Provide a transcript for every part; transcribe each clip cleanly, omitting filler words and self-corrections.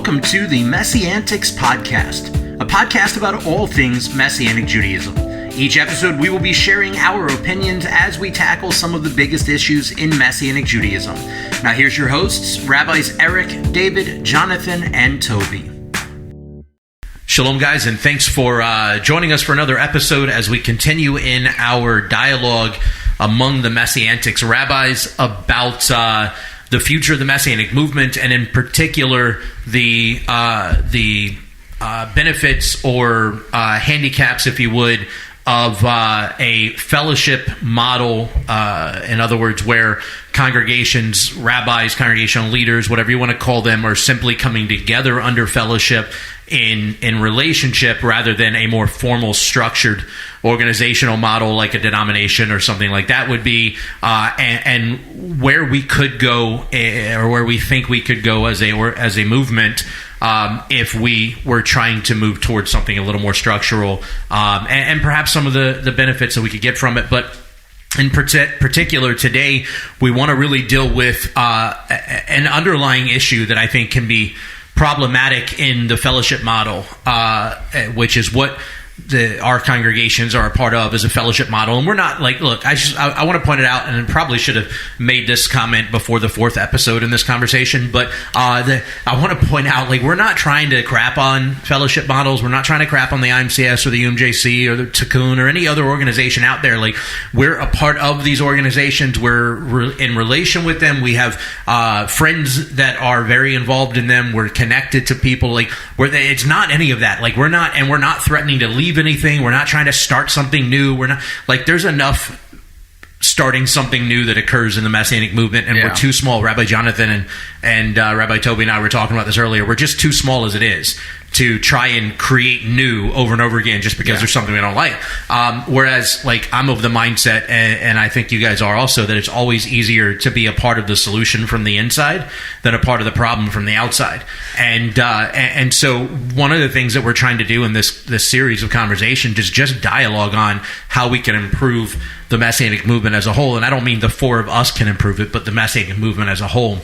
welcome to the MessianTics podcast, a podcast about all things Messianic Judaism. Each episode, we will be sharing our opinions as we tackle some of the biggest issues in Messianic Judaism. Now, here's your hosts, Rabbis Eric, David, Jonathan, and Toby. Shalom, guys, and thanks for joining us for another episode as we continue in our dialogue among the MessianTics rabbis about the future of the Messianic movement, and in particular the benefits or handicaps, if you would, of a fellowship model. In other words, where congregations, rabbis, congregational leaders, whatever you want to call them, are simply coming together under fellowship in relationship rather than a more formal, structured organizational model like a denomination or something like that would be, and where we could go, or where we think we could go as a movement, if we were trying to move towards something a little more structural, and perhaps some of the benefits that we could get from it. But in particular, today, we want to really deal with an underlying issue that I think can be problematic in the fellowship model, which is what our congregations are a part of as a fellowship model. And we're not like, look, I want to point it out, and I probably should have made this comment before the fourth episode in this conversation, but I want to point out, like, we're not trying to crap on fellowship models. We're not trying to crap on the IMCS or the UMJC or the Tikkun or any other organization out there. Like, we're a part of these organizations. We're in relation with them. We have friends that are very involved in them. We're connected to people. Like, it's not any of that. Like, we're not threatening to leave anything. We're not trying to start something new. We're not, like, there's enough starting something new that occurs in the Messianic movement, and we're too small. Rabbi Jonathan and Rabbi Toby and I were talking about this earlier. We're just too small as it is to try and create new over and over again just because there's something we don't like. Whereas, like, I'm of the mindset, and I think you guys are also, that it's always easier to be a part of the solution from the inside than a part of the problem from the outside. And so one of the things that we're trying to do in this series of conversation is just dialogue on how we can improve the Messianic movement as a whole. And I don't mean the four of us can improve it, but the Messianic movement as a whole.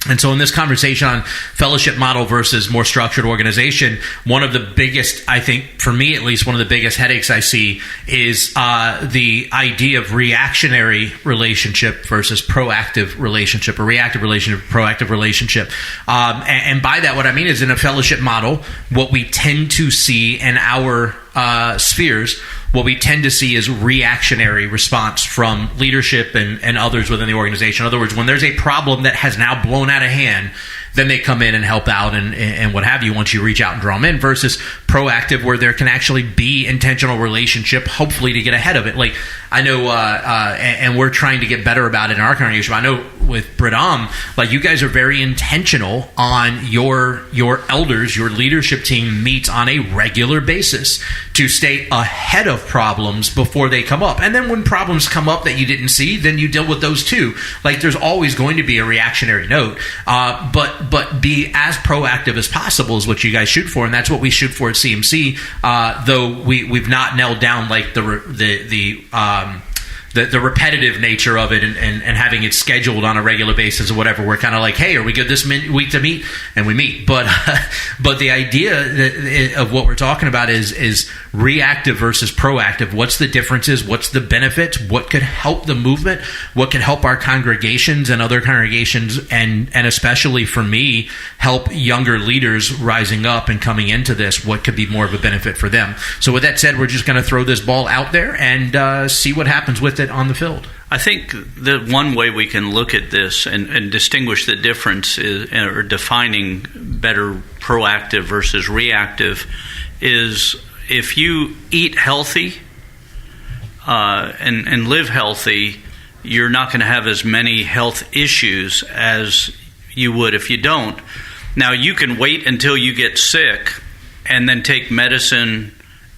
And so in this conversation on fellowship model versus more structured organization, one of the biggest, I think, for me at least, one of the biggest headaches I see is the idea of reactionary relationship versus proactive relationship, or reactive relationship, proactive relationship. And by that, what I mean is, in a fellowship model, what we tend to see in our spheres, what we tend to see is reactionary response from leadership and others within the organization. In other words, when there's a problem that has now blown out of hand, then they come in and help out and what have you once you reach out and draw them in, versus proactive, where there can actually be intentional relationship, hopefully to get ahead of it. Like, I know, and we're trying to get better about it in our congregation. I know with Bradam, like, you guys are very intentional on your elders, your leadership team meets on a regular basis to stay ahead of problems before they come up. And then when problems come up that you didn't see, then you deal with those too. Like, there's always going to be a reactionary note, but be as proactive as possible is what you guys shoot for, and that's what we shoot for at CMC. Though we've not nailed down, like, the repetitive nature of it and having it scheduled on a regular basis or whatever. We're kind of like, hey, are we good this week to meet? And we meet. But the idea of what we're talking about is reactive versus proactive. What's the differences? What's the benefits? What could help the movement? What could help our congregations and other congregations, and especially for me, help younger leaders rising up and coming into this? What could be more of a benefit for them? So with that said, we're just going to throw this ball out there and see what happens with it on the field. I think that one way we can look at this and distinguish the difference or defining better proactive versus reactive is, if you eat healthy and live healthy, you're not going to have as many health issues as you would if you don't. Now, you can wait until you get sick and then take medicine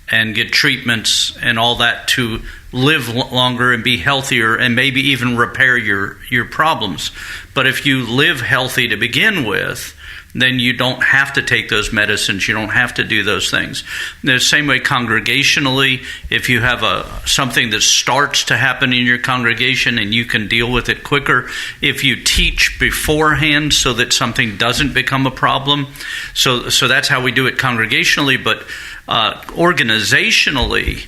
and get treatments and all that to live longer and be healthier and maybe even repair your problems. But if you live healthy to begin with, then you don't have to take those medicines. You don't have to do those things. The same way congregationally, if you have something that starts to happen in your congregation and you can deal with it quicker, if you teach beforehand so that something doesn't become a problem. So that's how we do it congregationally, but organizationally,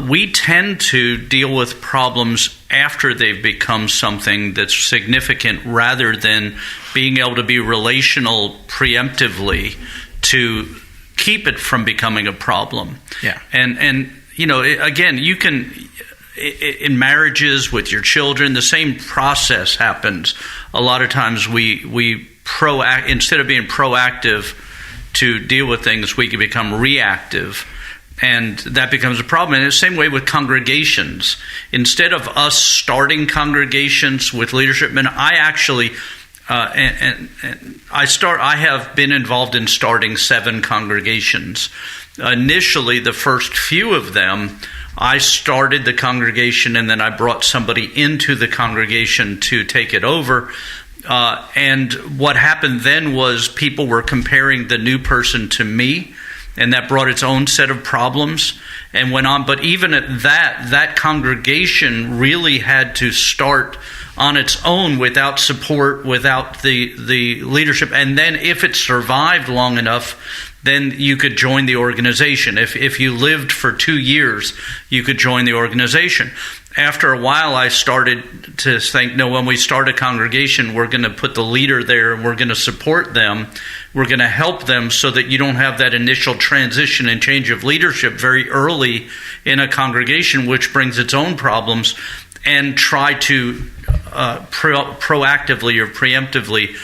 we tend to deal with problems after they've become something that's significant rather than being able to be relational preemptively to keep it from becoming a problem. Yeah. And you know, again, you can, in marriages with your children, the same process happens. A lot of times we instead of being proactive to deal with things, we can become reactive. And that becomes a problem. And the same way with congregations. Instead of us starting congregations with leadership men, I actually I have been involved in starting 7 congregations. Initially, the first few of them, I started the congregation and then I brought somebody into the congregation to take it over. And what happened then was people were comparing the new person to me. And that brought its own set of problems and went on. But even at that congregation really had to start on its own without support, without the leadership. And then if it survived long enough, then you could join the organization. If you lived for 2 years, you could join the organization. After a while, I started to think, no, when we start a congregation, we're going to put the leader there and we're going to support them. We're going to help them so that you don't have that initial transition and change of leadership very early in a congregation, which brings its own problems, and try to proactively or preemptively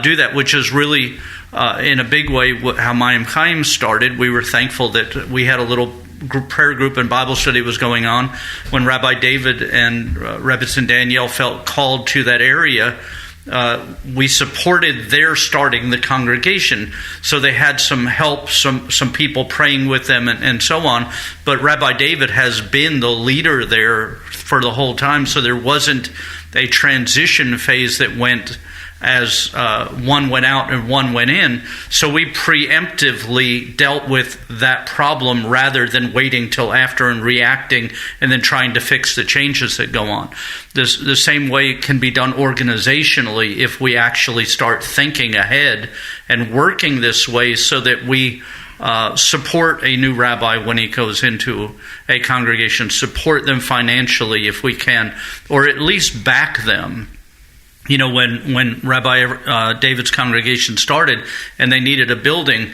do that, which is really, in a big way, how MessianTics started. We were thankful that we had a little prayer group and Bible study was going on when Rabbi David and Rebitz and Danielle felt called to that area. We supported their starting the congregation, so they had some help, some people praying with them and so on. But Rabbi David has been the leader there for the whole time, so there wasn't a transition phase that went as one went out and one went in. So we preemptively dealt with that problem rather than waiting till after and reacting and then trying to fix the changes that go on. The same way it can be done organizationally if we actually start thinking ahead and working this way so that we support a new rabbi when he goes into a congregation, support them financially if we can, or at least back them. You know, when Rabbi David's congregation started and they needed a building,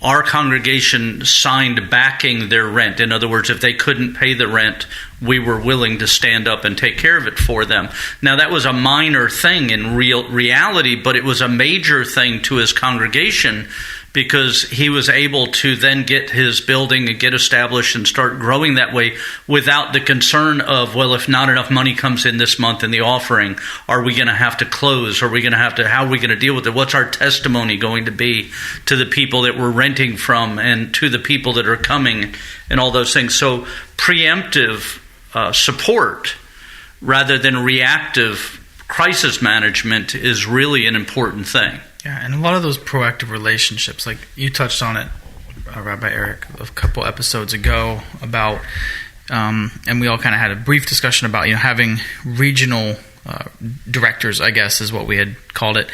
our congregation signed backing their rent. In other words, if they couldn't pay the rent, we were willing to stand up and take care of it for them. Now, that was a minor thing in reality, but it was a major thing to his congregation, because he was able to then get his building and get established and start growing that way without the concern of, well, if not enough money comes in this month in the offering, are we going to have to close? Are we going to have to, how are we going to deal with it? What's our testimony going to be to the people that we're renting from and to the people that are coming and all those things? So preemptive support rather than reactive crisis management is really an important thing. Yeah, and a lot of those proactive relationships, like you touched on it, Rabbi Eric, a couple episodes ago about, and we all kind of had a brief discussion about, you know, having regional directors, I guess is what we had called it,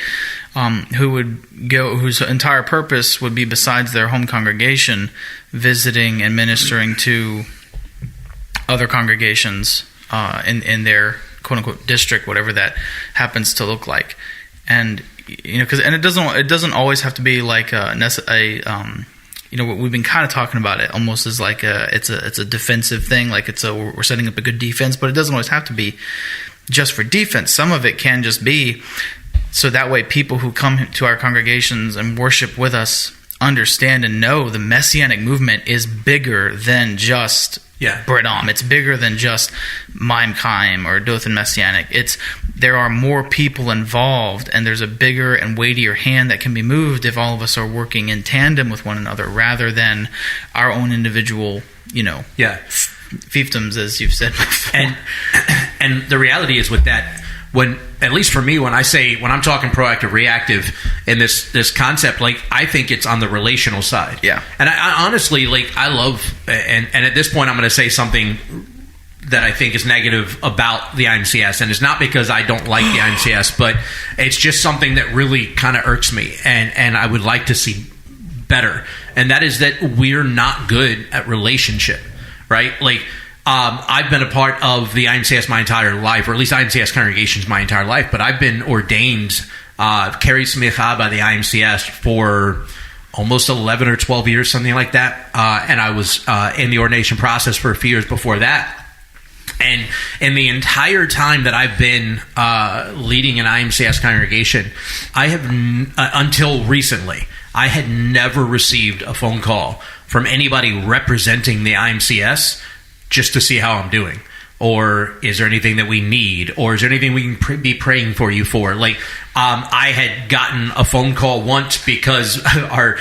who would go, whose entire purpose would be, besides their home congregation, visiting and ministering to other congregations in their quote unquote district, whatever that happens to look like. And you know, because it doesn't always have to be like you know, we've been kind of talking about it almost as like it's a defensive thing, like we're setting up a good defense, but it doesn't always have to be just for defense. Some of it can just be so that way people who come to our congregations and worship with us understand and know the Messianic movement is bigger than just Bredom. It's bigger than just MessianTics or Dothan Messianic. There are more people involved, and there's a bigger and weightier hand that can be moved if all of us are working in tandem with one another rather than our own individual, you know, fiefdoms, as you've said before. And the reality is with that, when, at least for me, when I'm talking proactive, reactive in this concept, like, I think it's on the relational side. Yeah. And I honestly, like, I love, and at this point I'm going to say something that I think is negative about the IMCS, and it's not because I don't like the IMCS, but it's just something that really kind of irks me, and I would like to see better, and that is that we're not good at relationship, right? Like, I've been a part of the IMCS my entire life, or at least IMCS congregations my entire life, but I've been ordained, carried smicha by the IMCS for almost 11 or 12 years, something like that, and I was in the ordination process for a few years before that. And in the entire time that I've been leading an IMCS congregation, I have, until recently, I had never received a phone call from anybody representing the IMCS just to see how I'm doing. Or is there anything that we need? Or is there anything we can be praying for you for? Like, I had gotten a phone call once because our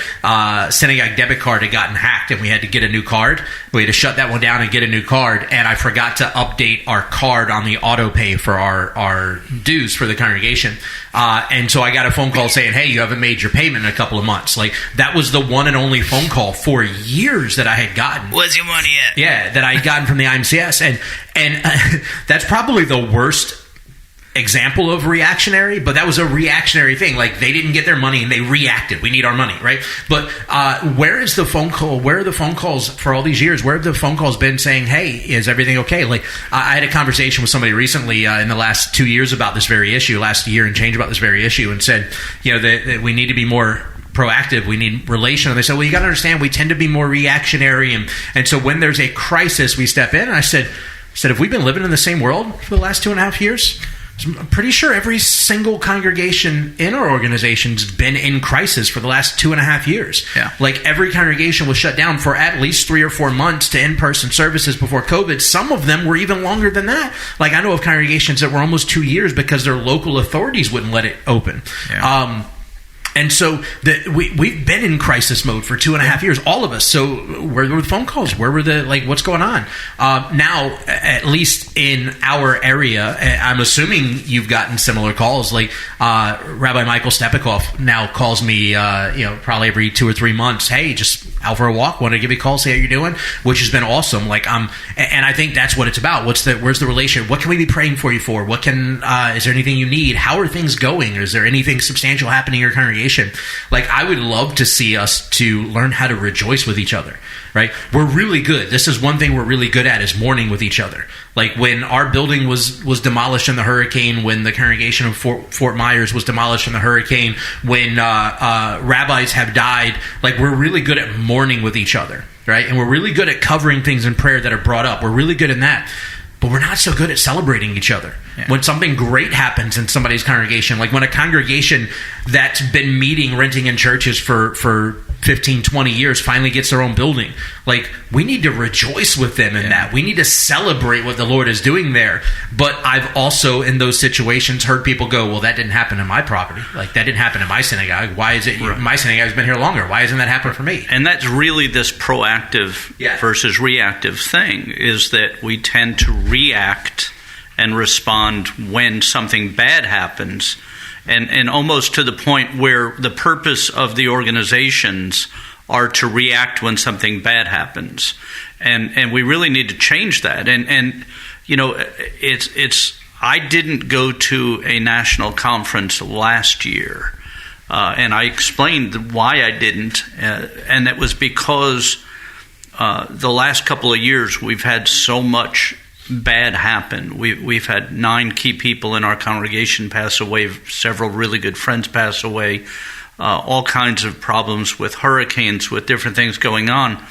synagogue debit card had gotten hacked and we had to get a new card. We had to shut that one down and get a new card. And I forgot to update our card on the auto pay for our dues for the congregation. And so I got a phone call saying, hey, you haven't made your payment in a couple of months. Like, that was the one and only phone call for years that I had gotten. Where's your money at? Yeah, that I had gotten from the IMCS. And that's probably the worst example of reactionary, but that was a reactionary thing. Like, they didn't get their money and they reacted. We need our money, right? But where is the phone call? Where are the phone calls for all these years? Where have the phone calls been saying, hey, is everything okay? Like, I had a conversation with somebody recently in the last 2 years about this very issue, last year and change about this very issue, and said, you know, that we need to be more proactive, we need relation. And they said, well, you got to understand, we tend to be more reactionary, and so when there's a crisis, we step in. And I said, have we been living in the same world for the last 2.5 years? I'm pretty sure every single congregation in our organization's been in crisis for the last 2.5 years. Yeah. Like, every congregation was shut down for at least 3 or 4 months to in-person services before COVID. Some of them were even longer than that. Like, I know of congregations that were almost 2 years because their local authorities wouldn't let it open. Yeah. And so we've been in crisis mode for 2.5 years, all of us. So where were the phone calls? Where were what's going on? Now, at least in our area, I'm assuming you've gotten similar calls. Like, Rabbi Michael Stepikoff now calls me, probably every 2 or 3 months. Hey, just out for a walk. Want to give you a call, see how you're doing? Which has been awesome. Like, and I think that's what it's about. Where's the relation? What can we be praying for you for? Is there anything you need? How are things going? Is there anything substantial happening in your congregation? Like, I would love to see us to learn how to rejoice with each other, right? We're really good. This is one thing we're really good at, is mourning with each other. Like, when our building was demolished in the hurricane, when the congregation of Fort Myers was demolished in the hurricane, when rabbis have died, like, we're really good at mourning with each other, right? And we're really good at covering things in prayer that are brought up. We're really good in that. But we're not so good at celebrating each other. Yeah. When something great happens in somebody's congregation, like when a congregation that's been meeting, renting in churches for 15, 20 years finally gets their own building, like, we need to rejoice with them in that. We need to celebrate what the Lord is doing there. But I've also, in those situations, heard people go, well, that didn't happen in my property. Like, that didn't happen in my synagogue. Why is it my synagogue's been here longer? Why isn't that happening for me? And that's really this proactive versus reactive thing, is that we tend to react and respond when something bad happens, and almost to the point where the purpose of the organizations are to react when something bad happens, and we really need to change that. And you know, it's I didn't go to a national conference last year, and I explained why I didn't, and it was because the last couple of years we've had so much bad happen. We've had 9 key people in our congregation pass away, several really good friends pass away, all kinds of problems with hurricanes, with different things going on.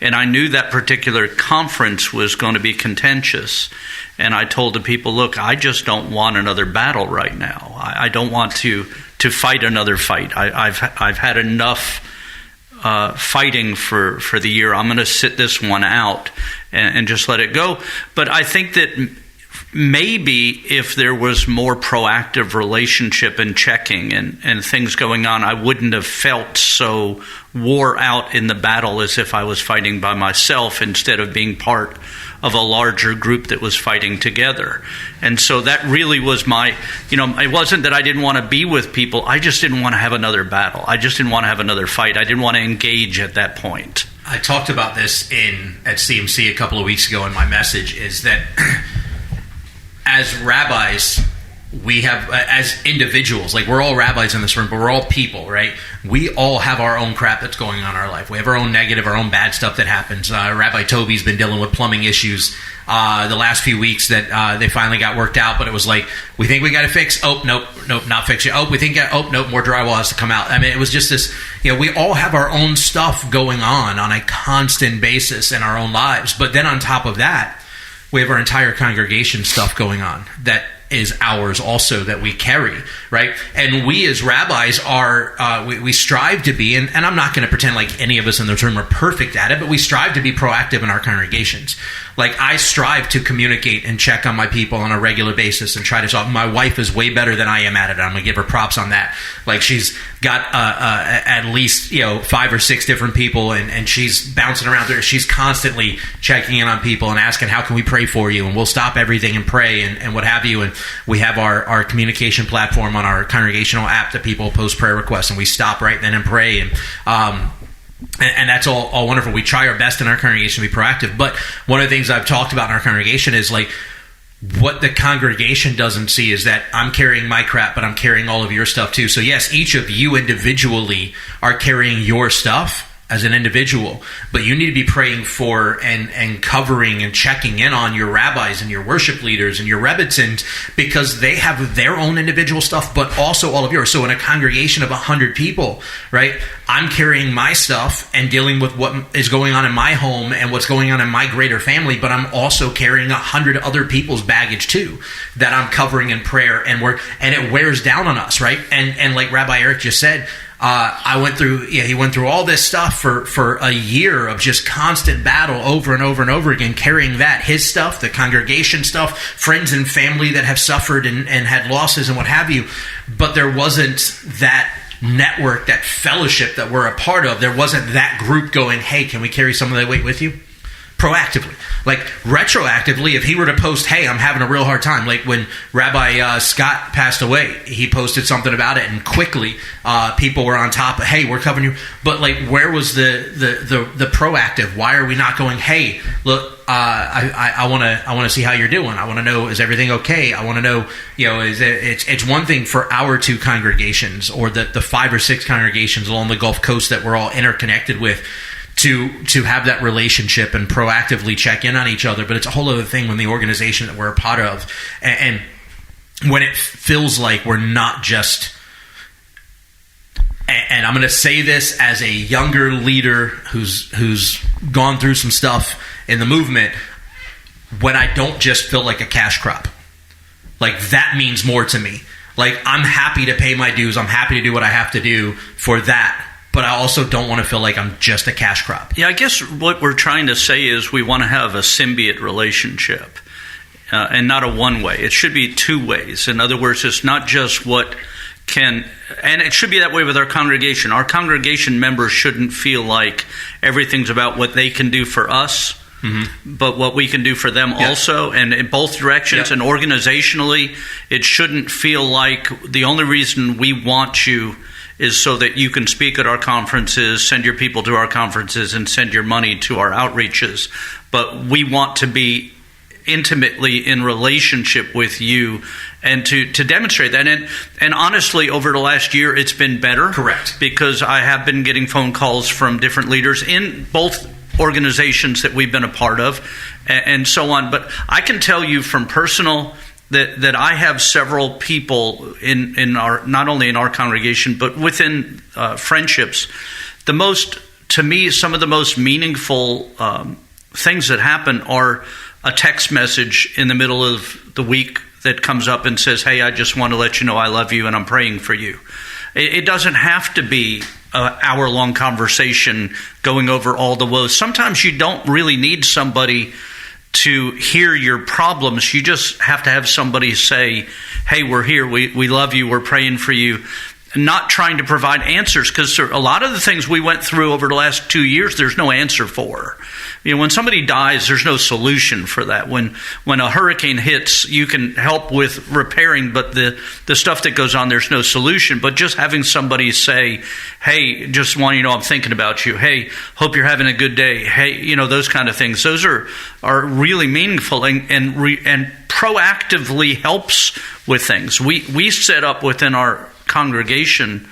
And I knew that particular conference was going to be contentious. And I told the people, look, I just don't want another battle right now. I don't want to fight another fight. I've had enough fighting for the year. I'm going to sit this one out and just let it go. But I think that maybe if there was more proactive relationship and checking and things going on, I wouldn't have felt so wore out in the battle as if I was fighting by myself instead of being part of a larger group that was fighting together. And so that really was my, it wasn't that I didn't want to be with people. I just didn't want to have another battle. I just didn't want to have another fight. I didn't want to engage at that point. I talked about this at CMC a couple of weeks ago in my message, is that as rabbis, we have, as individuals, like we're all rabbis in this room, but we're all people, right? We all have our own crap that's going on in our life. We have our own negative, our own bad stuff that happens. Rabbi Toby's been dealing with plumbing issues the last few weeks that they finally got worked out, but it was like, we think we got to fix. Oh, nope, not fix it. Oh, we think, nope, more drywall has to come out. I mean, it was just this, we all have our own stuff going on a constant basis in our own lives. But then on top of that, we have our entire congregation stuff going on that is ours also, that we carry, right? And we as rabbis are, we strive to be, and I'm not going to pretend like any of us in this room are perfect at it, but we strive to be proactive in our congregations. Like, I strive to communicate and check on my people on a regular basis and try to solve. My wife is way better than I am at it. I'm going to give her props on that. Like, she's got at least 5 or 6 different people, and she's bouncing around there. She's constantly checking in on people and asking, how can we pray for you? And we'll stop everything and pray and what have you. And we have our communication platform on our congregational app that people post prayer requests, and we stop right then and pray. And that's all wonderful. We try our best in our congregation to be proactive. But one of the things I've talked about in our congregation is, like, what the congregation doesn't see is that I'm carrying my crap, but I'm carrying all of your stuff too. So yes, each of you individually are carrying your stuff as an individual, but you need to be praying for and covering and checking in on your rabbis and your worship leaders and your rebbitzins, because they have their own individual stuff, but also all of yours. So in a congregation of 100 people, right, I'm carrying my stuff and dealing with what is going on in my home and what's going on in my greater family, but I'm also carrying 100 other people's baggage too that I'm covering in prayer, and it wears down on us, right? And like Rabbi Eric just said, he went through all this stuff for a year of just constant battle over and over and over again, carrying that, his stuff, the congregation stuff, friends and family that have suffered and had losses and what have you. But there wasn't that network, that fellowship that we're a part of. There wasn't that group going, hey, can we carry some of that weight with you? Proactively. Like, retroactively, if he were to post, hey, I'm having a real hard time, like when Rabbi Scott passed away, he posted something about it, and quickly people were on top of, hey, we're covering you. But like, where was the proactive? Why are we not going, hey, look, I want to see how you're doing. I want to know, is everything okay? I want to know, it's one thing for our 2 congregations, or the 5 or 6 congregations along the Gulf Coast that we're all interconnected with, to have that relationship and proactively check in on each other. But it's a whole other thing when the organization that we're a part of, and when it feels like we're not just, and I'm going to say this as a younger leader who's gone through some stuff in the movement, when I don't just feel like a cash crop. Like, that means more to me. Like, I'm happy to pay my dues. I'm happy to do what I have to do for that. But I also don't want to feel like I'm just a cash crop. Yeah, I guess what we're trying to say is we want to have a symbiote relationship, and not a one-way. It should be 2 ways. In other words, it's not just what can, and it should be that way with our congregation. Our congregation members shouldn't feel like everything's about what they can do for us, but what we can do for them also, and in both directions. And organizationally, it shouldn't feel like the only reason we want you is so that you can speak at our conferences, send your people to our conferences, and send your money to our outreaches. But we want to be intimately in relationship with you, and to demonstrate that. And honestly, over the last year, it's been better. Correct. Because I have been getting phone calls from different leaders in both organizations that we've been a part of, and so on. But I can tell you from personal that I have several people in our, not only in our congregation, but within friendships. To me, some of the most meaningful things that happen are a text message in the middle of the week that comes up and says, hey, I just want to let you know I love you and I'm praying for you. It doesn't have to be an hour-long conversation going over all the woes. Sometimes you don't really need somebody to hear your problems. You just have to have somebody say, hey, we're here, we love you, we're praying for you. Not trying to provide answers, because a lot of the things we went through over the last 2 years, there's no answer for. When somebody dies, there's no solution for that. When a hurricane hits, you can help with repairing, but the stuff that goes on, there's no solution. But just having somebody say, hey, just want you to know I'm thinking about you. Hey, hope you're having a good day. Hey, those kind of things. Those are really meaningful and proactively helps with things. We set up within our congregation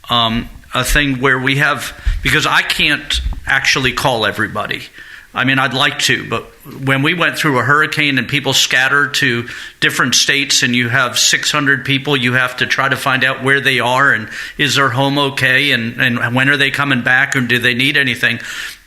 a thing where we have, because I can't actually call everybody. I mean, I'd like to, but when we went through a hurricane and people scattered to different states and you have 600 people, you have to try to find out where they are and is their home okay and when are they coming back and do they need anything.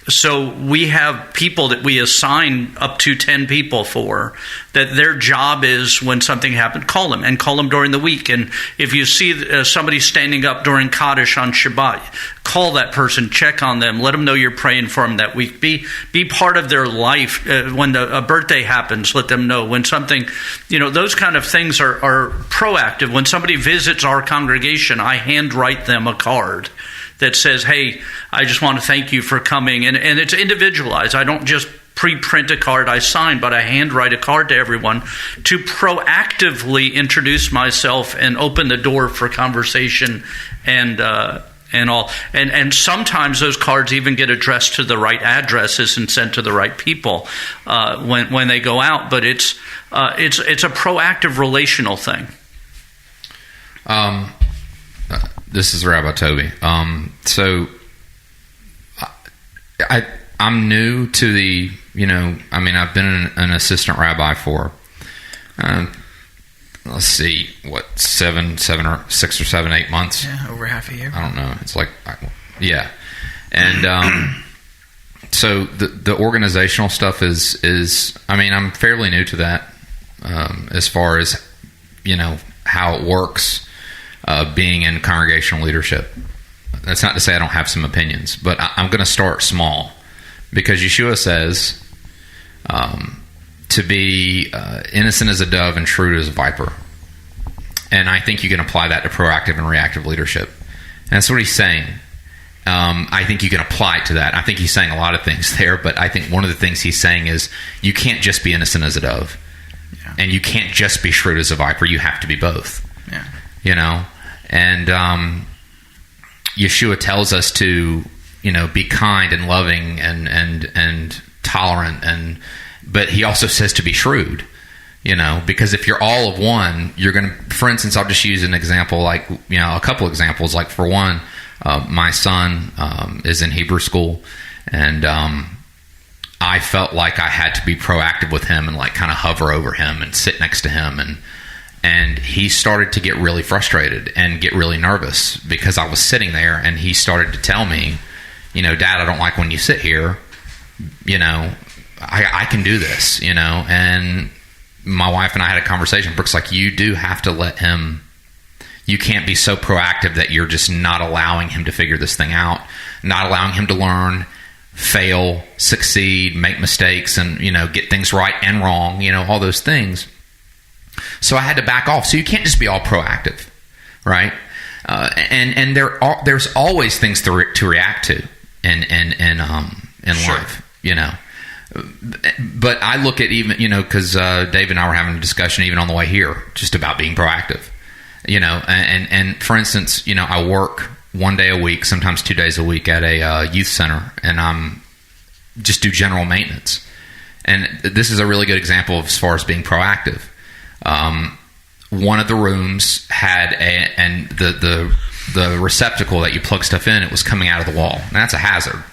So we have people that we assign up to 10 people for, that their job is when something happens, call them during the week. And if you see somebody standing up during Kaddish on Shabbat, call that person, check on them, let them know you're praying for them that week. Be part of their life. When a birthday happens, let them know. When something, those kind of things are proactive. When somebody visits our congregation, I handwrite them a card that says, hey, I just want to thank you for coming. And it's individualized. I don't just pre-print a card I sign, but I handwrite a card to everyone to proactively introduce myself and open the door for conversation and all. And sometimes those cards even get addressed to the right addresses and sent to the right people when they go out. But it's a proactive relational thing. This is Rabbi Toby. So I'm new to the, I've been an assistant rabbi for, let's see, 6 or 7, 8 months. Yeah, over half a year. I don't know. It's like, yeah. And so the organizational stuff is I'm fairly new to that as far as, how it works. Being in congregational leadership. That's not to say I don't have some opinions, but I'm going to start small, because Yeshua says to be innocent as a dove and shrewd as a viper. And I think you can apply that to proactive and reactive leadership. And that's what he's saying. I think you can apply it to that. I think he's saying a lot of things there, but I think one of the things he's saying is you can't just be innocent as a dove. Yeah. And you can't just be shrewd as a viper. You have to be both. Yeah. And Yeshua tells us to, be kind and loving and tolerant, but he also says to be shrewd, because if you're all of one, you're going to, for instance, I'll just use an example, like, a couple examples. Like, for one, my son is in Hebrew school, and I felt like I had to be proactive with him and like kind of hover over him and sit next to him, and he started to get really frustrated and get really nervous because I was sitting there, and he started to tell me, Dad, I don't like when you sit here. I can do this, And my wife and I had a conversation. Brooke's like, you do have to let him. You can't be so proactive that you're just not allowing him to figure this thing out, not allowing him to learn, fail, succeed, make mistakes, and, get things right and wrong, all those things. So I had to back off. So you can't just be all proactive, right? And there's always things to react to in Sure. life, But I look at even, because Dave and I were having a discussion even on the way here, just about being proactive, And for instance, I work 1 day a week, sometimes 2 days a week at a youth center, and I'm just do general maintenance. And this is a really good example of as far as being proactive. One of the rooms had the receptacle that you plug stuff in, it was coming out of the wall. And that's a hazard.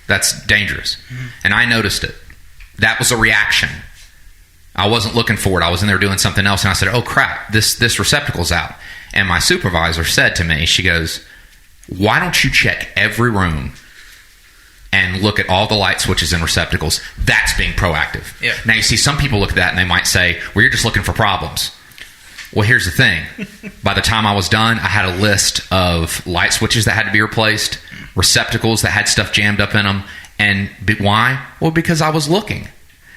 That's dangerous. Mm-hmm. And I noticed it. That was a reaction. I wasn't looking for it. I was in there doing something else, and I said, oh crap, this receptacle's out. And my supervisor said to me, she goes, why don't you check every room and look at all the light switches and receptacles? That's being proactive. Yeah. Now, you see, some people look at that and they might say, well, you're just looking for problems. Well, here's the thing. By the time I was done, I had a list of light switches that had to be replaced, receptacles that had stuff jammed up in them. And why? Well, because I was looking.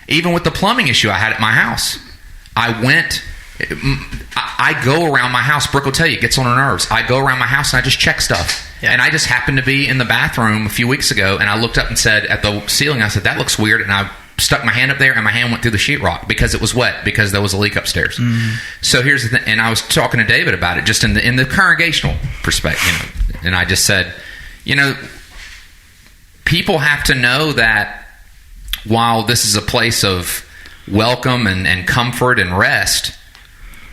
Even with the plumbing issue I had at my house, I go around my house. Brooke will tell you, it gets on her nerves. I go around my house and I just check stuff. Yeah. And I just happened to be in the bathroom a few weeks ago, and I looked up and said, at the ceiling, I said, that looks weird. And I stuck my hand up there, and my hand went through the sheetrock because it was wet, because there was a leak upstairs. So here's the thing. And I was talking to David about it just in the congregational perspective. And I just said, people have to know that while this is a place of welcome and comfort and rest,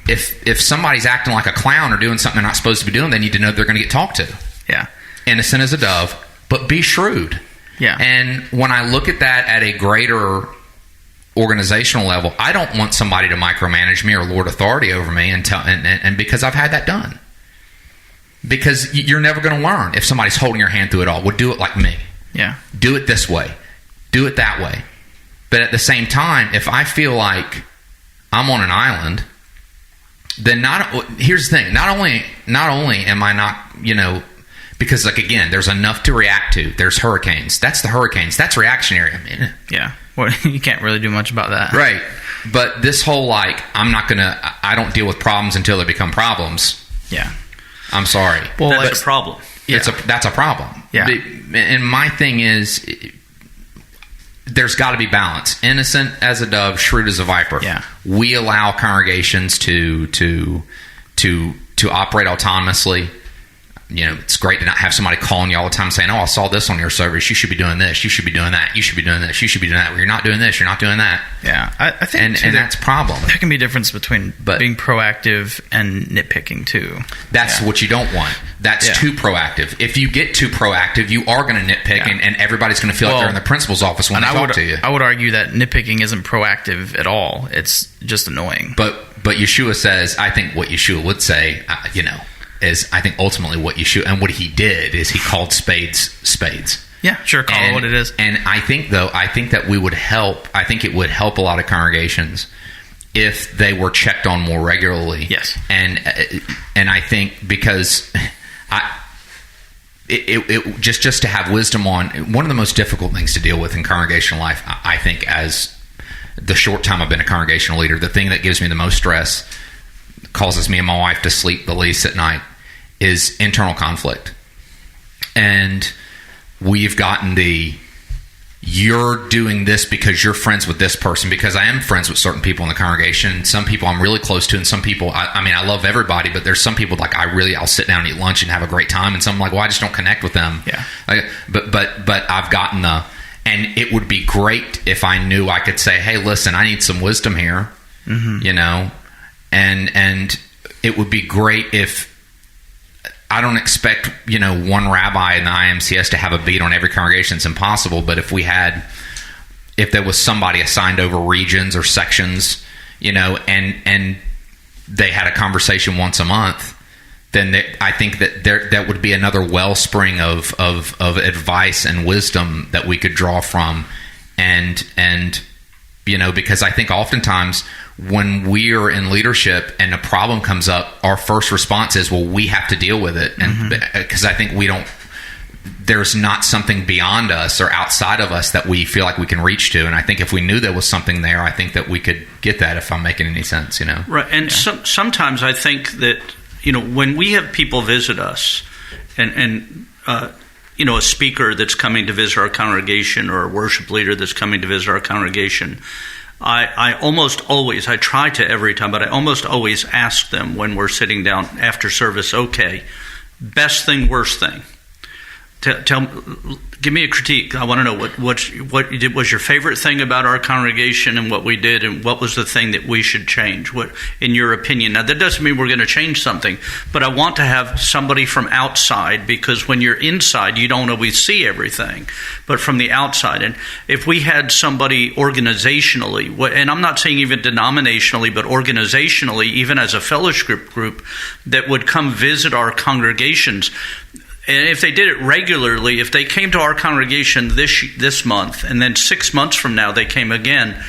if somebody's acting like a clown or doing something they're not supposed to be doing, they need to know they're going to get talked to. Yeah. Innocent as a dove, but be shrewd. Yeah. And when I look at that at a greater organizational level, I don't want somebody to micromanage me or lord authority over me and because I've had that done. Because you're never going to learn if somebody's holding your hand through it all. Well, do it like me. Yeah. Do it this way. Do it that way. But at the same time, if I feel like I'm on an island, then here's the thing. Not only am I not, because again, there's enough to react to. There's hurricanes. That's the hurricanes. That's reactionary. Yeah. Well, you can't really do much about that. Right. But this whole I don't deal with problems until they become problems. Yeah. I'm sorry. Well, that's a problem. Yeah. That's a problem. Yeah. And my thing is, there's got to be balance. Innocent as a dove, shrewd as a viper. Yeah. We allow congregations to operate autonomously. It's great to not have somebody calling you all the time saying, "Oh, I saw this on your service. You should be doing this. You should be doing that. You should be doing this. You should be doing that. Well, you're not doing this. You're not doing that." Yeah, I think and that's a problem. There can be a difference between being proactive and nitpicking too. That's what you don't want. That's too proactive. If you get too proactive, you are going to nitpick, and everybody's going to feel like they're in the principal's office when they talk to you. I would argue that nitpicking isn't proactive at all. It's just annoying. But Yeshua says, I think what Yeshua would say, is I think ultimately what Yeshua and what he did is he called spades. Yeah, sure, call it what it is. And I think that we would help. I think it would help a lot of congregations if they were checked on more regularly. Yes, and I think because it just to have wisdom on one of the most difficult things to deal with in congregational life. I think as the short time I've been a congregational leader, the thing that gives me the most stress, causes me and my wife to sleep the least at night, is internal conflict. And we've gotten you're doing this because you're friends with this person, because I am friends with certain people in the congregation. Some people I'm really close to, and some people, I love everybody, but there's some people I'll sit down and eat lunch and have a great time, and some I just don't connect with them. Yeah. But I've gotten and it would be great if I knew I could say, hey, listen, I need some wisdom here, and it would be great if I don't expect, one rabbi in the IMCS to have a beat on every congregation. It's impossible. But if there was somebody assigned over regions or sections, and they had a conversation once a month, then I think that would be another wellspring of advice and wisdom that we could draw from. And because I think oftentimes when we're in leadership and a problem comes up, our first response is, well, we have to deal with it. And because I think there's not something beyond us or outside of us that we feel like we can reach to. And I think if we knew there was something there, I think that we could get that, if I'm making any sense, Right. And sometimes I think that, when we have people visit us and a speaker that's coming to visit our congregation or a worship leader that's coming to visit our congregation, I almost always, I try to every time, but I almost always ask them when we're sitting down after service, okay, best thing, worst thing. Give me a critique. I want to know what was your favorite thing about our congregation and what we did, and what was the thing that we should change, what in your opinion. Now, that doesn't mean we're going to change something, but I want to have somebody from outside, because when you're inside, you don't always see everything, but from the outside. And if we had somebody organizationally, and I'm not saying even denominationally, but organizationally, even as a fellowship group, that would come visit our congregations. And if they did it regularly, if they came to our congregation this month, and then 6 months from now they came again,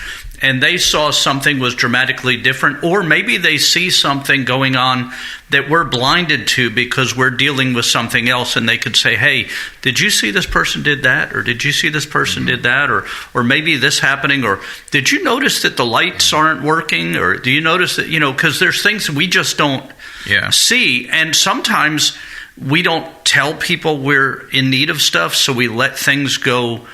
and they saw something was dramatically different, or maybe they see something going on that we're blinded to because we're dealing with something else, and they could say, hey, did you see this person did that, or did you see this person did that, or maybe this happening, or did you notice that the lights aren't working, or do you notice that, because there's things we just don't see, and sometimes we don't tell people we're in need of stuff, so we let things go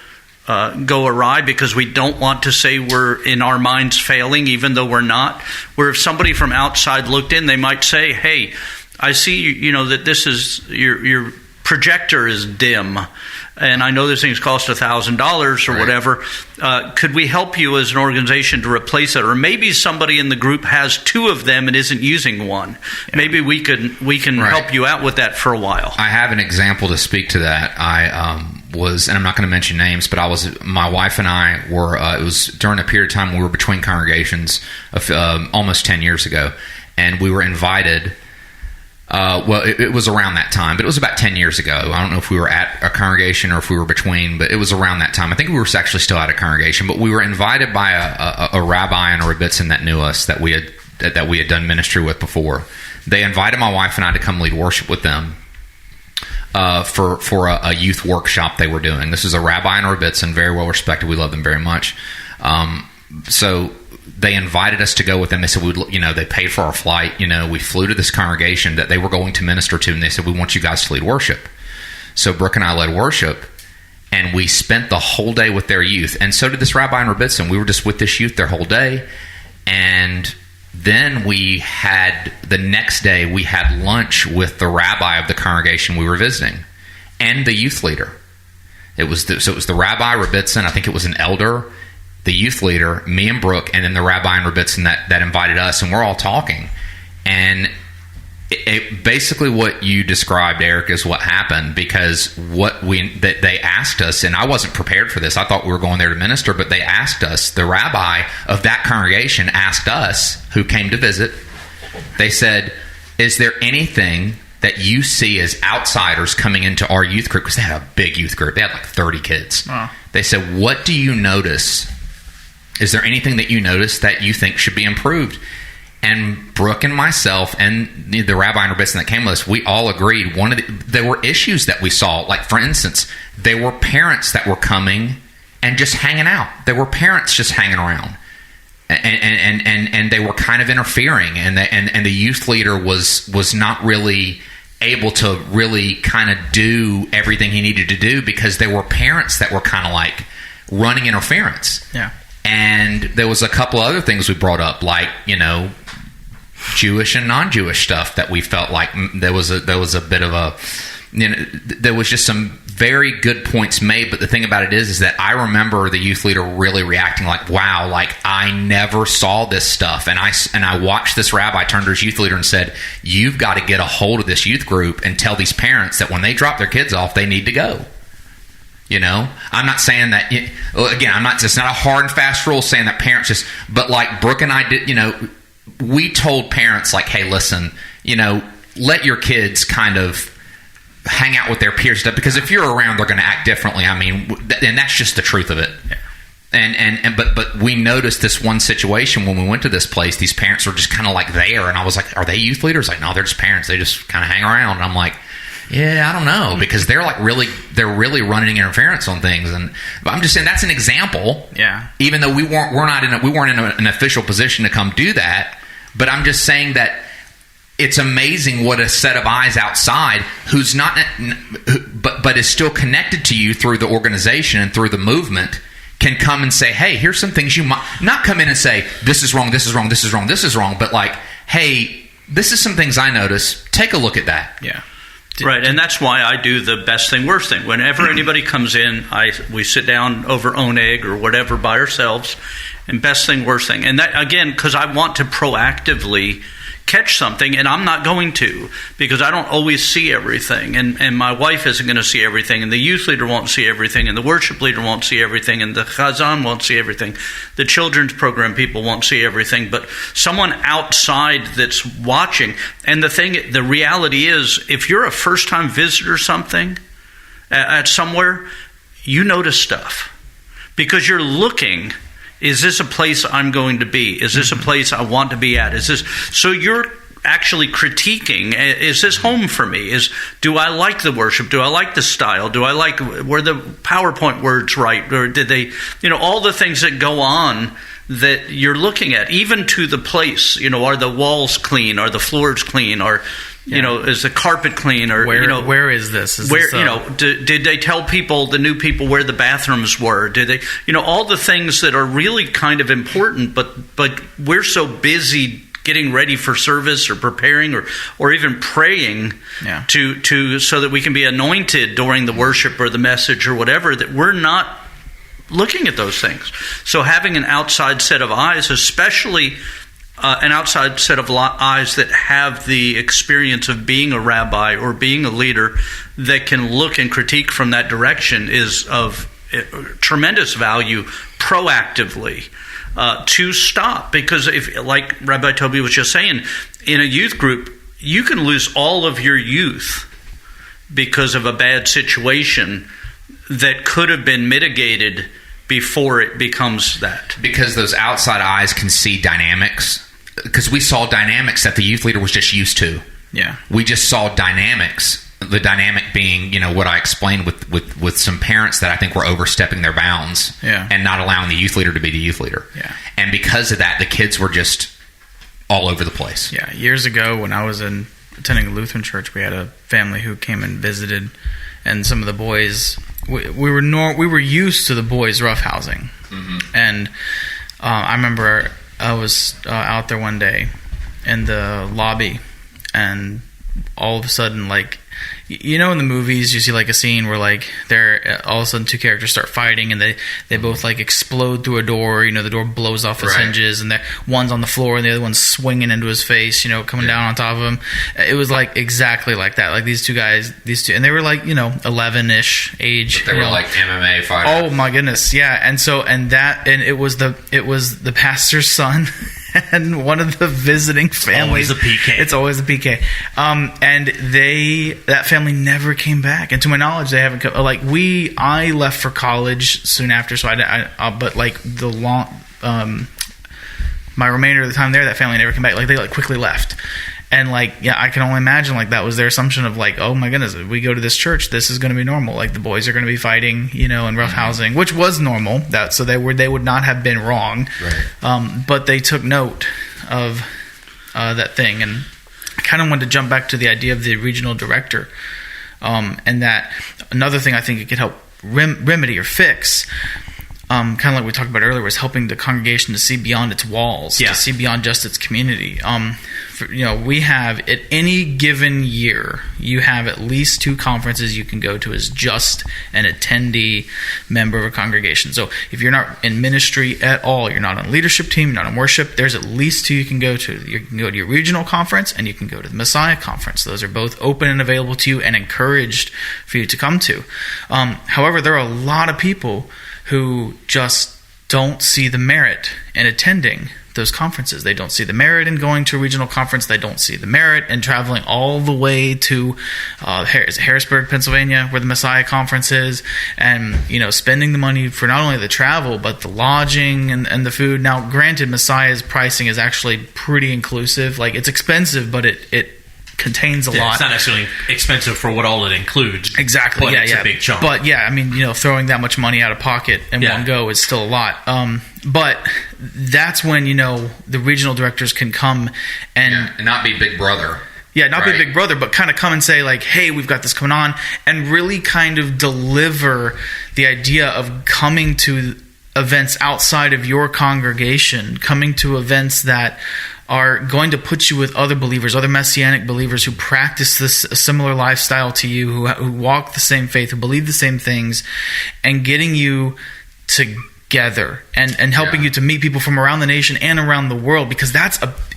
awry because we don't want to say we're in our minds failing, even though we're not. Where if somebody from outside looked in, they might say, hey, I see that this is your projector is dim, and I know this thing's cost $1,000 or whatever. Could we help you as an organization to replace it? Or maybe somebody in the group has two of them and isn't using one. Yeah. Maybe we can help you out with that for a while. I have an example to speak to that. I was, and I'm not going to mention names, but my wife and I were, it was during a period of time we were between congregations almost 10 years ago, and we were invited. It was around that time, but it was about 10 years ago. I don't know if we were at a congregation or if we were between, but it was around that time. I think we were actually still at a congregation, but we were invited by a rabbi and a rebbitzin that knew us, that we had done ministry with before. They invited my wife and I to come lead worship with them for a youth workshop they were doing. This is a rabbi and a rebbitzin, very well respected. We love them very much. So they invited us to go with them. They said, they paid for our flight. We flew to this congregation that they were going to minister to, and they said, we want you guys to lead worship. So Brooke and I led worship, and we spent the whole day with their youth. And so did this rabbi and rebbitzin. We were just with this youth their whole day. And then the next day, we had lunch with the rabbi of the congregation we were visiting and the youth leader. It was the rabbi, rebbitzin, I think it was an elder, the youth leader, me and Brooke, and then the rabbi and rebbitzin that invited us, and we're all talking. And basically what you described, Eric, is what happened, because they asked us, and I wasn't prepared for this. I thought we were going there to minister, but they asked us, the rabbi of that congregation asked us, who came to visit, they said, is there anything that you see as outsiders coming into our youth group? Because they had a big youth group. They had like 30 kids. Wow. They said, what do you notice? Is there anything that you notice that you think should be improved? And Brooke and myself and the rabbi and rebbitzin that came with us, we all agreed there were issues that we saw. Like, for instance, there were parents that were coming and just hanging out. There were parents just hanging around. And they were kind of interfering. And the youth leader was not really able to really kind of do everything he needed to do, because there were parents that were kind of like running interference. Yeah. And there was a couple other things we brought up, like, Jewish and non-Jewish stuff that we felt like there was a bit of a, there was just some very good points made. But the thing about it is that I remember the youth leader really reacting like, wow, like I never saw this stuff. And I watched this rabbi turn to his youth leader and said, you've got to get a hold of this youth group and tell these parents that when they drop their kids off, they need to go. I'm not saying that, again, it's not a hard and fast rule saying that parents but like Brooke and I did, we told parents like, hey, listen, let your kids kind of hang out with their peers stuff, because if you're around, they're going to act differently. I mean, and that's just the truth of it. Yeah. But we noticed this one situation when we went to this place, these parents were just kind of like there. And I was like, are they youth leaders? Like, no, they're just parents. They just kind of hang around. And I'm like, yeah, I don't know, because they're like they're really running interference on things, and I'm just saying that's an example. Yeah. Even though we weren't in an official position to come do that, but I'm just saying that it's amazing what a set of eyes outside, who's not, but is still connected to you through the organization and through the movement, can come and say, hey, here's some things you might not come in and say, this is wrong, this is wrong, this is wrong, this is wrong, but like, hey, this is some things I noticed. Take a look at that. Yeah. Right, and that's why I do the best thing, worst thing. Whenever anybody comes in, we sit down over oneg or whatever by ourselves, and best thing, worst thing. And that, again, because I want to proactively catch something, and I'm not going to, because I don't always see everything, and my wife isn't going to see everything, and the youth leader won't see everything, and the worship leader won't see everything, and the chazan won't see everything, the children's program people won't see everything, but someone outside that's watching. And the reality is, if you're a first-time visitor at somewhere, you notice stuff, because you're looking Is this a place I'm going to be? Is this a place I want to be at? So you're actually critiquing, is this home for me? Do I like the worship? Do I like the style? Do I like, were the PowerPoint words right? Or did they, all the things that go on that you're looking at, even to the place, are the walls clean? Are the floors clean? Or, is the carpet clean? Or, where is this? Did they tell people, the new people, where the bathrooms were? Did they, all the things that are really kind of important, but we're so busy getting ready for service or preparing or even praying to so that we can be anointed during the worship or the message or whatever, that we're not looking at those things. So having an outside set of eyes, especially an outside set of eyes that have the experience of being a rabbi or being a leader, that can look and critique from that direction, is of tremendous value proactively. To stop, because if, like Rabbi Toby was just saying, in a youth group, you can lose all of your youth because of a bad situation that could have been mitigated before it becomes that. Because those outside eyes can see dynamics, because we saw dynamics that the youth leader was just used to. Yeah, we just saw dynamics. The dynamic being, what I explained with some parents that I think were overstepping their bounds and not allowing the youth leader to be the youth leader. Yeah. And because of that, the kids were just all over the place. Yeah. Years ago, when I was attending a Lutheran church, we had a family who came and visited, and some of the boys, we were used to the boys roughhousing. Mm-hmm. And I remember I was out there one day in the lobby, and all of a sudden, like, in the movies, you see like a scene where like they're all of a sudden two characters start fighting, and they both like explode through a door. The door blows off its hinges, and one's on the floor and the other one's swinging into his face. Coming down on top of him. It was like exactly like that. Like these two, and they were like 11-ish age. But they were like MMA fighters. Oh my goodness, yeah. And it was the pastor's son. And one of the visiting families. It's always a PK. And that family never came back. And to my knowledge, they haven't come. Like I left for college soon after, so but like my remainder of the time there, that family never came back. Like they quickly left. And I can only imagine that was their assumption of oh my goodness, if we go to this church, this is going to be normal. Like the boys are going to be fighting, and roughhousing, which was normal. So they would not have been wrong. Right. But they took note of that thing, and I kind of wanted to jump back to the idea of the regional director, and that another thing I think it could help remedy or fix. Kind of like we talked about earlier, was helping the congregation to see beyond its walls, to see beyond just its community. We have, at any given year, you have at least 2 conferences you can go to as just an attendee member of a congregation. So if you're not in ministry at all, you're not on a leadership team, you're not in worship, there's at least 2 you can go to. You can go to your regional conference, and you can go to the Messiah conference. Those are both open and available to you and encouraged for you to come to. However, there are a lot of people who just don't see the merit in attending those conferences. They don't see the merit in going to a regional conference. They don't see the merit in traveling all the way to Harrisburg, Pennsylvania, where the Messiah conference is, and spending the money for not only the travel but the lodging and the food. Now, granted, Messiah's pricing is actually pretty inclusive. Like, it's expensive, but it contains a lot. It's not necessarily expensive for what all it includes. Exactly. But it's a big chunk. But throwing that much money out of pocket in one go is still a lot. But that's when the regional directors can come and not be Big Brother. Yeah, not be Big Brother, but kind of come and say hey, we've got this coming on, and really kind of deliver the idea of coming to events outside of your congregation, coming to events that are going to put you with other believers, other Messianic believers who practice this a similar lifestyle to you, who walk the same faith, who believe the same things, and getting you together and helping you to meet people from around the nation and around the world, because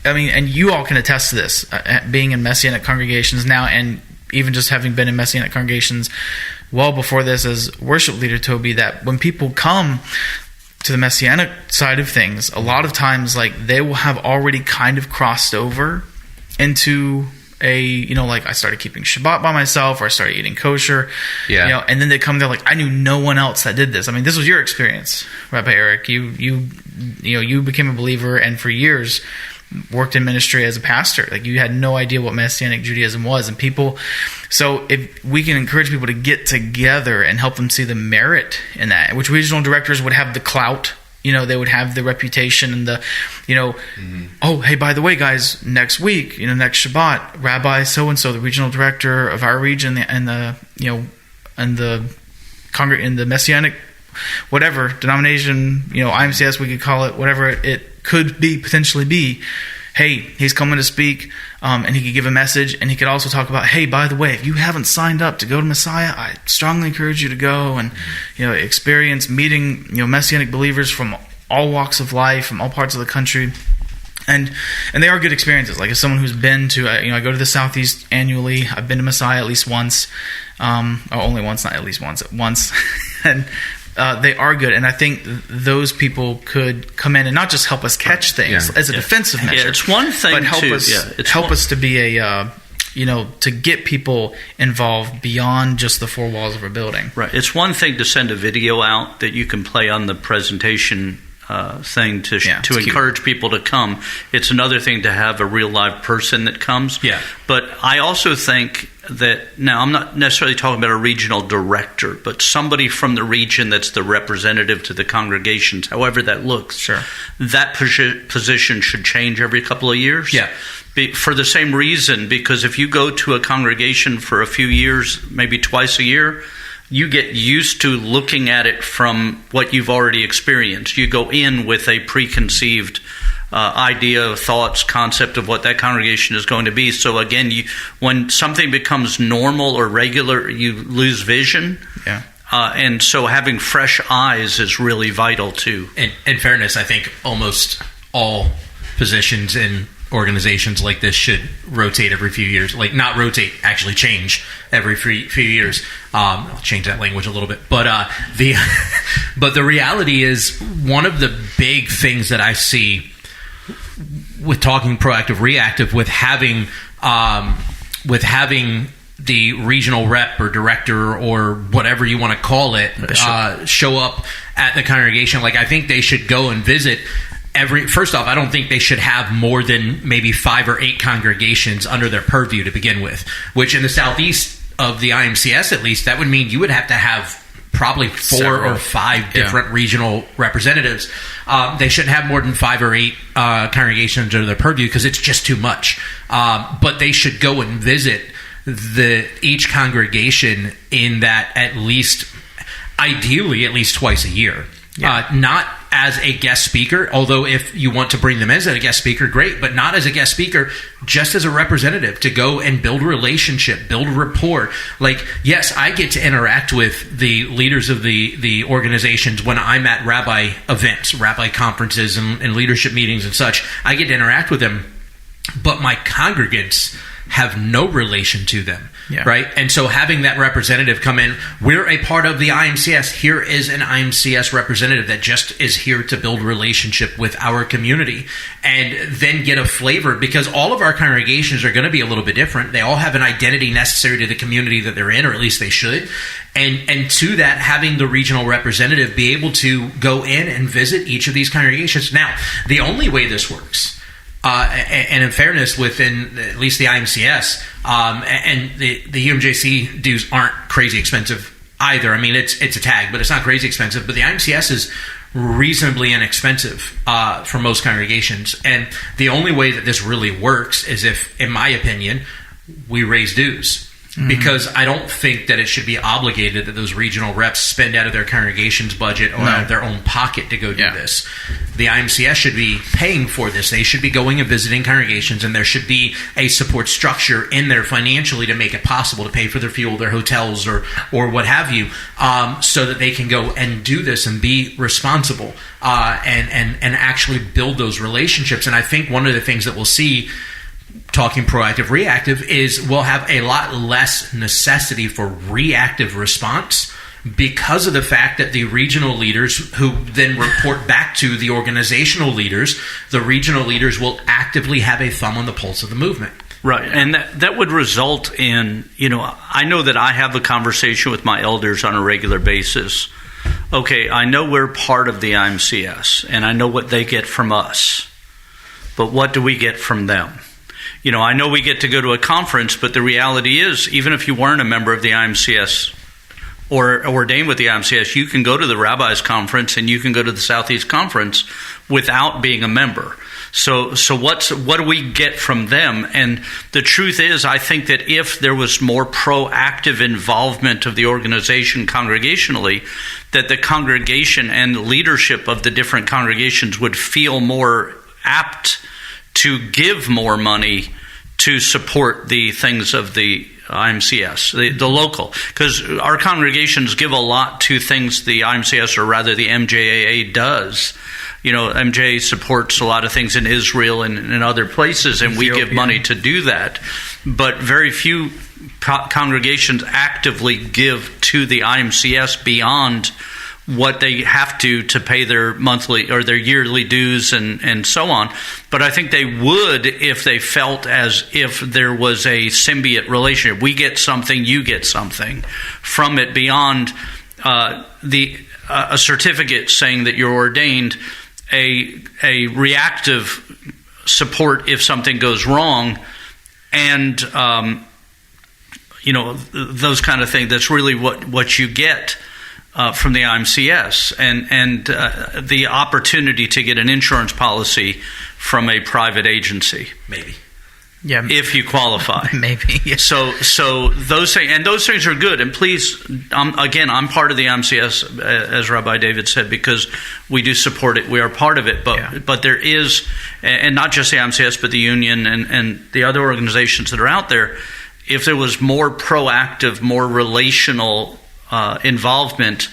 and you all can attest to this, being in Messianic congregations now, and even just having been in Messianic congregations well before this as worship leader, Toby, that when people come to the Messianic side of things, a lot of times they will have already kind of crossed over into like I started keeping Shabbat by myself, or I started eating kosher. Yeah. And then they come there like, I knew no one else that did this. I mean, this was your experience, Rabbi Eric. You became a believer, and for years worked in ministry as a pastor. Like, you had no idea what Messianic Judaism was, and people. So if we can encourage people to get together and help them see the merit in that, which regional directors would have the clout. They would have the reputation and the, oh, hey, by the way, guys, next week, next Shabbat, Rabbi so-and-so, the regional director of our region, and the Messianic, whatever, denomination, IMCS, we could call it, whatever it could be, potentially be, hey, he's coming to speak, and he could give a message, and he could also talk about, hey, by the way, if you haven't signed up to go to Messiah, I strongly encourage you to go and, experience meeting, Messianic believers from all walks of life, from all parts of the country. And they are good experiences. Like, as someone who's been to, I go to the Southeast annually. I've been to Messiah at least once, or only once, not at least once. And they are good, and I think those people could come in and not just help us catch things as a defensive measure. Yeah, it's one thing, but help us to be a to get people involved beyond just the four walls of a building. Right. It's one thing to send a video out that you can play on the presentation thing to encourage people to come. It's another thing to have a real live person that comes. Yeah. But I also think that, now I'm not necessarily talking about a regional director, but somebody from the region that's the representative to the congregations, however that looks. Sure. That position should change every couple of years. Yeah. For the same reason, because if you go to a congregation for a few years, maybe twice a year, you get used to looking at it from what you've already experienced. You go in with a preconceived idea, thoughts, concept of what that congregation is going to be. So again, when something becomes normal or regular, you lose vision. Yeah. And so having fresh eyes is really vital too. In fairness, I think almost all positions in organizations like this should rotate every few years. Like, not rotate, actually change every few years. I'll change that language a little bit. But the reality is, one of the big things that I see with talking proactive, reactive, with having the regional rep or director or whatever you want to call it show up at the congregation. Like, I think they should go and visit first off, I don't think they should have more than maybe 5 or 8 congregations under their purview to begin with, which in the southeast of the IMCS, at least, that would mean you would have to have probably 4 or 5 different regional representatives. They shouldn't have more than 5 or 8 congregations under their purview, because it's just too much. But they should go and visit each congregation in that, at least, ideally, at least twice a year. Not as a guest speaker, although if you want to bring them as a guest speaker, great, but not as a guest speaker, just as a representative, to go and build a relationship, build a rapport. Like, yes, I get to interact with the leaders of the organizations when I'm at rabbi events, rabbi conferences, and leadership meetings and such. I get to interact with them, but my congregants have no relation to them. Yeah. Right? And so having that representative come in, we're a part of the IMCS. Here is an IMCS representative that just is here to build relationship with our community, and then get a flavor, because all of our congregations are going to be a little bit different. They all have an identity necessary to the community that they're in, or at least they should. And to that, having the regional representative be able to go in and visit each of these congregations. Now, the only way this works, and in fairness, within at least the IMCS, and the UMJC dues aren't crazy expensive either. I mean, it's a tag, but it's not crazy expensive. But the IMCS is reasonably inexpensive for most congregations. And the only way that this really works is if, in my opinion, we raise dues. Mm-hmm. Because I don't think that it should be obligated that those regional reps spend out of their congregation's budget or out of their own pocket to go do this. The IMCS should be paying for this. They should be going and visiting congregations, and there should be a support structure in there financially to make it possible to pay for their fuel, their hotels, or what have you, so that they can go and do this and be responsible and actually build those relationships. And I think one of the things that we'll see, talking proactive, reactive, is we'll have a lot less necessity for reactive response, because of the fact that the regional leaders, who then report back to the organizational leaders, the regional leaders will actively have a thumb on the pulse of the movement. Right, and that would result in, I know that I have a conversation with my elders on a regular basis. Okay, I know we're part of the IMCS, and I know what they get from us, but what do we get from them? I know we get to go to a conference, but the reality is, even if you weren't a member of the IMCS or ordained with the IMCS, you can go to the Rabbis Conference and you can go to the Southeast Conference without being a member. So what do we get from them? And the truth is, I think that if there was more proactive involvement of the organization congregationally, that the congregation and the leadership of the different congregations would feel more apt to give more money to support the things of the IMCS, the local. Because our congregations give a lot to things the IMCS, or rather the MJAA, does. MJ supports a lot of things in Israel and in other places, and we give money to do that. But very few congregations actively give to the IMCS beyond what they have to pay their monthly or their yearly dues and so on. But I think they would if they felt as if there was a symbiote relationship. We get something, you get something from it beyond a certificate saying that you're ordained, a reactive support if something goes wrong, and those kind of things. That's really what you get from the IMCS, and the opportunity to get an insurance policy from a private agency, maybe. Yeah, if you qualify, maybe. Yeah. So those things are good. And please, I'm part of the IMCS, as Rabbi David said, because we do support it. We are part of it. But there is, and not just the IMCS, but the union and the other organizations that are out there. If there was more proactive, more relational involvement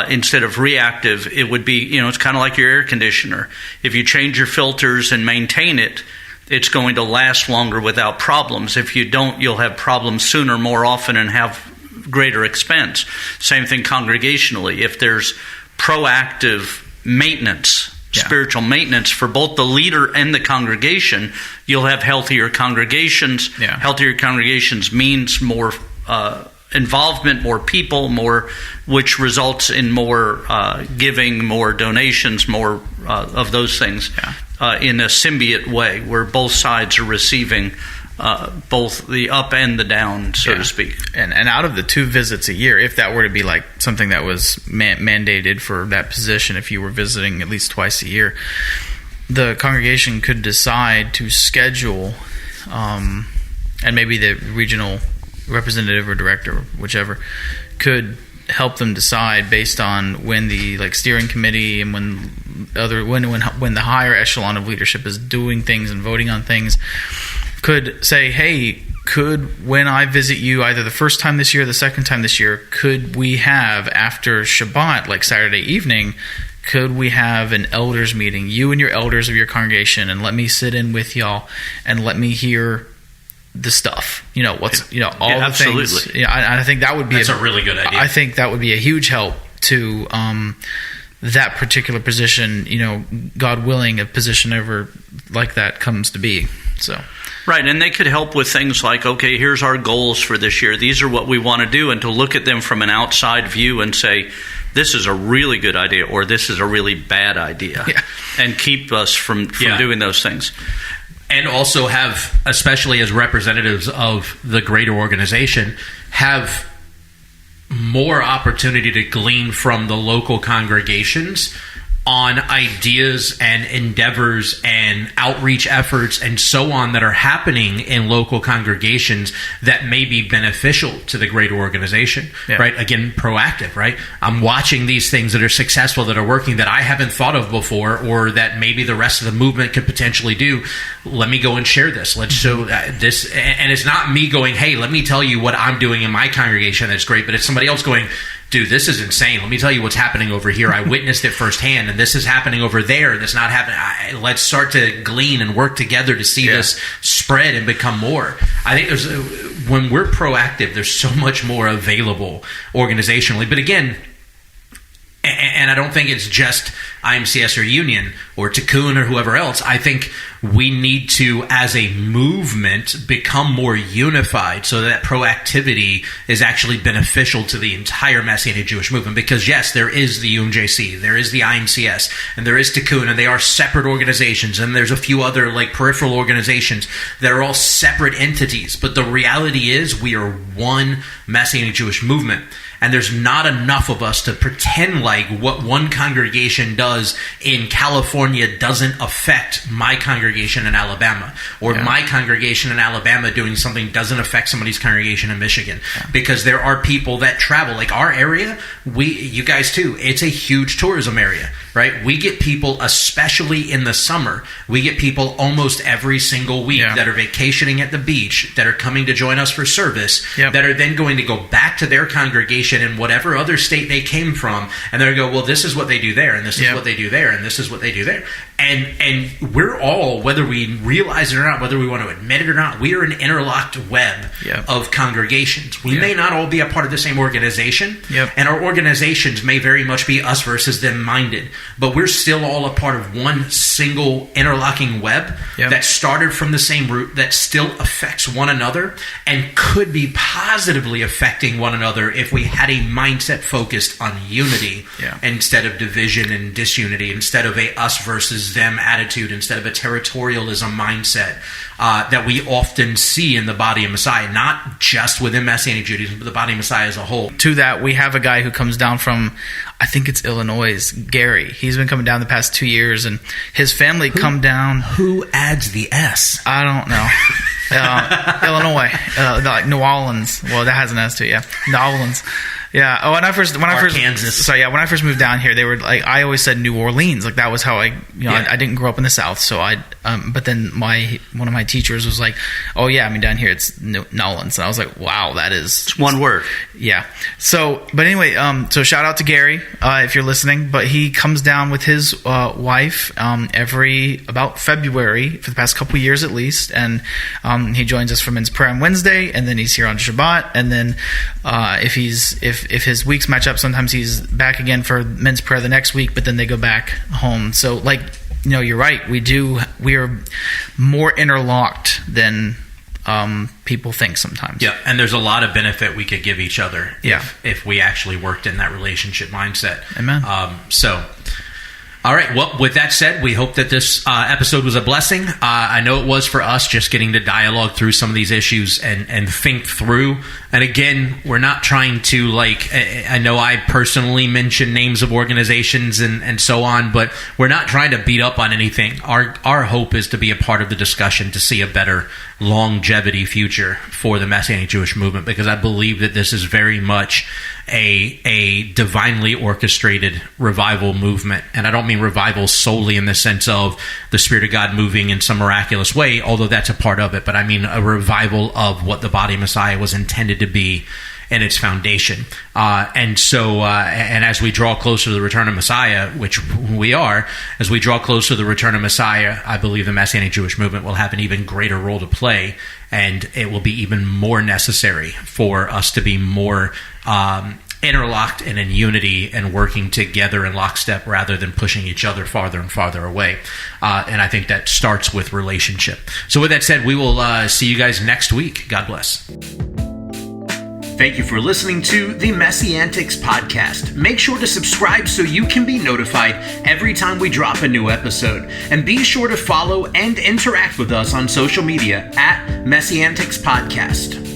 instead of reactive, it would be, it's kind of like your air conditioner. If you change your filters and maintain it, it's going to last longer without problems. If you don't, you'll have problems sooner, more often, and have greater expense. Same thing congregationally. If there's proactive maintenance, spiritual maintenance for both the leader and the congregation, you'll have healthier congregations. Yeah. Healthier congregations means more involvement, more people, which results in more giving, more donations, more of those things. Yeah. In a symbiote way, where both sides are receiving both the up and the down, so to speak. And out of the 2 visits a year, if that were to be like something that was mandated for that position, if you were visiting at least twice a year, the congregation could decide to schedule, and maybe the regional representative or director, whichever, could help them decide based on when the steering committee and when the higher echelon of leadership is doing things and voting on things, could say, hey, when I visit you either the first time this year or the second time this year, could we have after Shabbat, like Saturday evening, could we have an elders meeting, you and your elders of your congregation, and let me sit in with y'all and let me hear the stuff, all the absolutely. Things. I think that would be a really good idea. I think that would be a huge help to that particular position. God willing, a position ever like that comes to be. So right, and they could help with things like, okay, here's our goals for this year. These are what we want to do, and to look at them from an outside view and say, this is a really good idea, or this is a really bad idea, and keep us from doing those things. And also have, especially as representatives of the greater organization, have more opportunity to glean from the local congregations on ideas and endeavors and outreach efforts and so on that are happening in local congregations that may be beneficial to the greater organization, right? Again, proactive, right? I'm watching these things that are successful, that are working, that I haven't thought of before, or that maybe the rest of the movement could potentially do. Let me go and share this. Let's show this. And it's not me going, hey, let me tell you what I'm doing in my congregation that's great, but it's somebody else going, dude, this is insane. Let me tell you what's happening over here. I witnessed it firsthand, and this is happening over there, and it's not happening. Let's start to glean and work together to see this spread and become more. I think when we're proactive, there's so much more available organizationally. But again, and I don't think it's just IMCS or Union or Tikkun or whoever else. I think we need to, as a movement, become more unified so that proactivity is actually beneficial to the entire Messianic Jewish movement. Because yes, there is the UMJC, there is the IMCS, and there is Tikkun, and they are separate organizations, and there's a few other like peripheral organizations that are all separate entities. But the reality is we are one Messianic Jewish movement. And there's not enough of us to pretend like what one congregation does in California doesn't affect my congregation in Alabama, or my congregation in Alabama doing something doesn't affect somebody's congregation in Michigan. Because there are people that travel, like our area, you guys too, it's a huge tourism area, right? We get people, especially in the summer, we get people almost every single week that are vacationing at the beach, that are coming to join us for service, that are then going to go back to their congregation in whatever other state they came from, and they're going to go, well, this is what they do there, and this is what they do there, and this is what they do there. And we're all, whether we realize it or not, whether we want to admit it or not, we are an interlocked web of congregations. We may not all be a part of the same organization, and our organizations may very much be us versus them minded, but we're still all a part of one single interlocking web that started from the same root, that still affects one another, and could be positively affecting one another if we had a mindset focused on unity instead of division and disunity, instead of a us versus them attitude, instead of a territorialism mindset that we often see in the body of Messiah, not just within Messianic Judaism, but the body of Messiah as a whole. To that, we have a guy who comes down from, I think it's Illinois, Gary. He's been coming down the past 2 years, and his family come down. Who adds the S? I don't know. Illinois, like New Orleans. Well, that has an S to it, New Orleans. Yeah. Oh, when I first moved down here, they were like, I always said New Orleans. Like that was how I didn't grow up in the South. So but then one of my teachers was like, oh yeah, I mean down here it's New Orleans. And I was like, wow, it's one word. Yeah. So, but anyway, so shout out to Gary, if you're listening, but he comes down with his wife, every about February for the past couple of years at least. And, he joins us for men's prayer on Wednesday, and then he's here on Shabbat. And then, if his weeks match up, sometimes he's back again for men's prayer the next week, but then they go back home. So like, you're right. We are more interlocked than people think sometimes. Yeah, and there's a lot of benefit we could give each other if we actually worked in that relationship mindset. Amen. All right. Well, with that said, we hope that this episode was a blessing. I know it was for us, just getting to dialogue through some of these issues and think through. And again, we're not trying to, I know I personally mention names of organizations and so on, but we're not trying to beat up on anything. Our hope is to be a part of the discussion, to see a better longevity future for the Messianic Jewish movement, because I believe that this is very much a divinely orchestrated revival movement. And I don't mean revival solely in the sense of the Spirit of God moving in some miraculous way, although that's a part of it, but I mean a revival of what the body of Messiah was intended to be and its foundation. And as we draw closer to the return of Messiah, which we are, as we draw closer to the return of Messiah, I believe the Messianic Jewish movement will have an even greater role to play, and it will be even more necessary for us to be more interlocked and in unity and working together in lockstep rather than pushing each other farther and farther away. And I think that starts with relationship. So with that said, we will see you guys next week. God bless. Thank you for listening to the MessianTics podcast. Make sure to subscribe so you can be notified every time we drop a new episode. And be sure to follow and interact with us on social media at MessianTics Podcast.